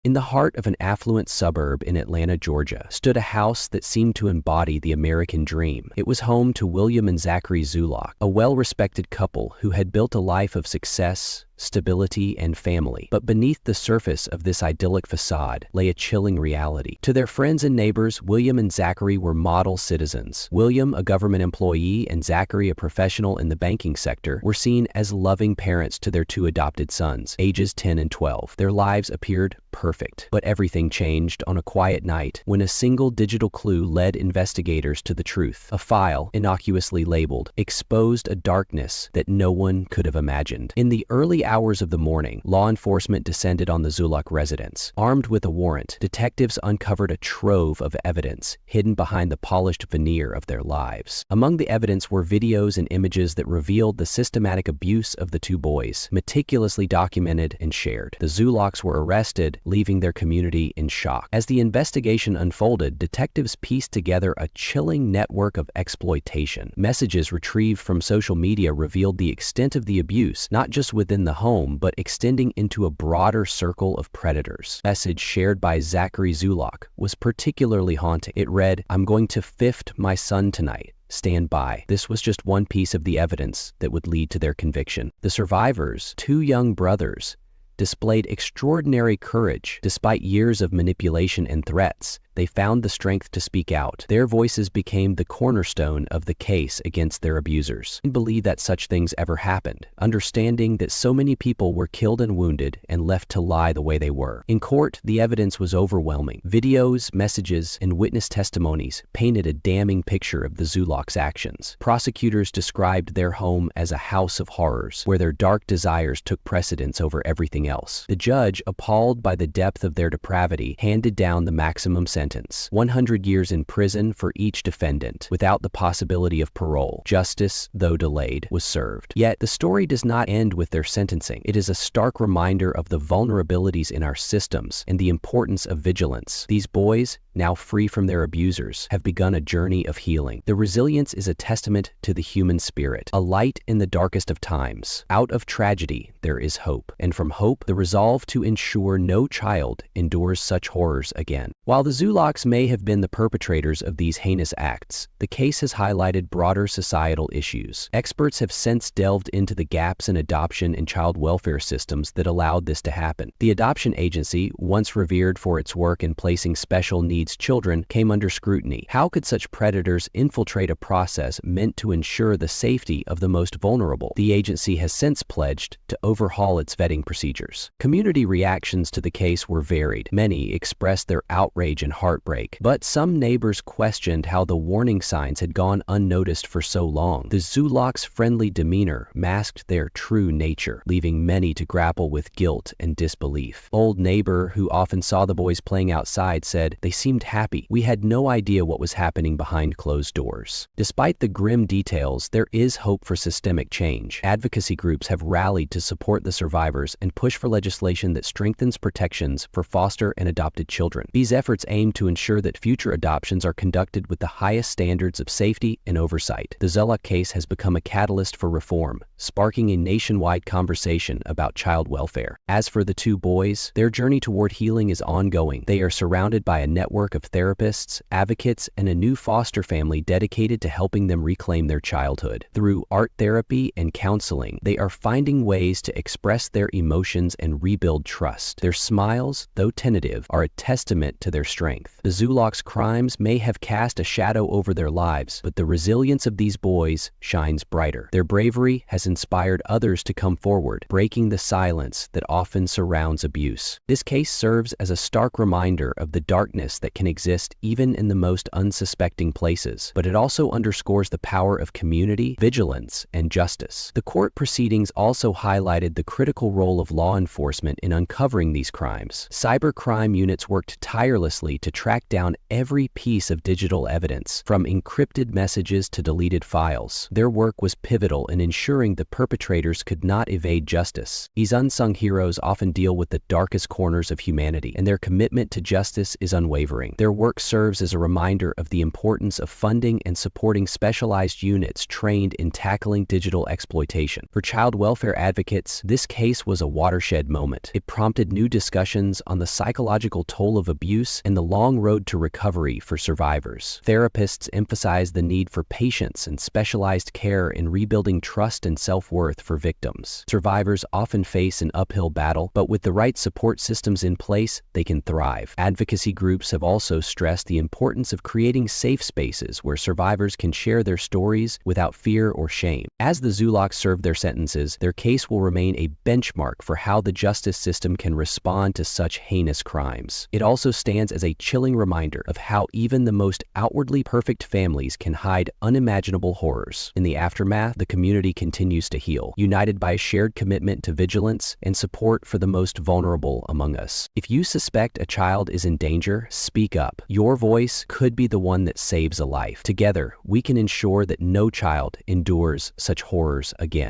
In the heart of an affluent suburb in Atlanta, Georgia, stood a house that seemed to embody the American dream. It was home to William and Zachary Zulock, a well-respected couple who had built a life of success, stability, and family. But beneath the surface of this idyllic facade lay a chilling reality. To their friends and neighbors, William and Zachary were model citizens. William, a government employee, and Zachary, a professional in the banking sector, were seen as loving parents to their two adopted sons, ages 10 and 12. Their lives appeared perfect. But everything changed on a quiet night when a single digital clue led investigators to the truth. A file, innocuously labeled, exposed a darkness that no one could have imagined. In the early hours of the morning, law enforcement descended on the Zulock residence. Armed with a warrant, detectives uncovered a trove of evidence hidden behind the polished veneer of their lives. Among the evidence were videos and images that revealed the systematic abuse of the two boys, meticulously documented and shared. The Zulocks were arrested, leaving their community in shock. As the investigation unfolded, detectives pieced together a chilling network of exploitation. Messages retrieved from social media revealed the extent of the abuse, not just within the home, but extending into a broader circle of predators. A message shared by Zachary Zulock was particularly haunting. It read, "I'm going to fift my son tonight. Stand by." This was just one piece of the evidence that would lead to their conviction. The survivors, two young brothers, displayed extraordinary courage. Despite years of manipulation and threats, they found the strength to speak out. Their voices became the cornerstone of the case against their abusers. And believe that such things ever happened, understanding that so many people were killed and wounded and left to lie the way they were. In court, the evidence was overwhelming. Videos, messages, and witness testimonies painted a damning picture of the Zulocks' actions. Prosecutors described their home as a house of horrors, where their dark desires took precedence over everything else. The judge, appalled by the depth of their depravity, handed down the maximum sentence, 100 years in prison for each defendant, without the possibility of parole. Justice, though delayed, was served. Yet, the story does not end with their sentencing. It is a stark reminder of the vulnerabilities in our systems and the importance of vigilance. These boys, now free from their abusers, have begun a journey of healing. Their resilience is a testament to the human spirit, a light in the darkest of times. Out of tragedy, there is hope, and from hope, the resolve to ensure no child endures such horrors again. While the Zulocks may have been the perpetrators of these heinous acts, the case has highlighted broader societal issues. Experts have since delved into the gaps in adoption and child welfare systems that allowed this to happen. The adoption agency, once revered for its work in placing special needs children, came under scrutiny. How could such predators infiltrate a process meant to ensure the safety of the most vulnerable? The agency has since pledged to overhaul its vetting procedures. Community reactions to the case were varied. Many expressed their outrage and heartbreak, but some neighbors questioned how the warning signs had gone unnoticed for so long. The Zulocks' friendly demeanor masked their true nature, leaving many to grapple with guilt and disbelief. Old neighbor, who often saw the boys playing outside, said, "They seemed happy. We had no idea what was happening behind closed doors." Despite the grim details, there is hope for systemic change. Advocacy groups have rallied to support the survivors and push for legislation that strengthens protections for foster and adopted children. These efforts aim to ensure that future adoptions are conducted with the highest standards of safety and oversight. The Zulock case has become a catalyst for reform, sparking a nationwide conversation about child welfare. As for the two boys, their journey toward healing is ongoing. They are surrounded by a network of therapists, advocates, and a new foster family dedicated to helping them reclaim their childhood. Through art therapy and counseling, they are finding ways to express their emotions and rebuild trust. Their smiles, though tentative, are a testament to their strength. The Zulocks' crimes may have cast a shadow over their lives, but the resilience of these boys shines brighter. Their bravery has inspired others to come forward, breaking the silence that often surrounds abuse. This case serves as a stark reminder of the darkness that can exist even in the most unsuspecting places, but it also underscores the power of community, vigilance, and justice. The court proceedings also highlighted the critical role of law enforcement in uncovering these crimes. Cybercrime units worked tirelessly to track down every piece of digital evidence, from encrypted messages to deleted files. Their work was pivotal in ensuring the perpetrators could not evade justice. These unsung heroes often deal with the darkest corners of humanity, and their commitment to justice is unwavering. suffering. Their work serves as a reminder of the importance of funding and supporting specialized units trained in tackling digital exploitation. For child welfare advocates, this case was a watershed moment. It prompted new discussions on the psychological toll of abuse and the long road to recovery for survivors. Therapists emphasize the need for patience and specialized care in rebuilding trust and self-worth for victims. Survivors often face an uphill battle, but with the right support systems in place, they can thrive. Advocacy groups have also stressed the importance of creating safe spaces where survivors can share their stories without fear or shame. As the Zulaks serve their sentences, their case will remain a benchmark for how the justice system can respond to such heinous crimes. It also stands as a chilling reminder of how even the most outwardly perfect families can hide unimaginable horrors. In the aftermath, the community continues to heal, united by a shared commitment to vigilance and support for the most vulnerable among us. If you suspect a child is in danger, speak up. Your voice could be the one that saves a life. Together, we can ensure that no child endures such horrors again.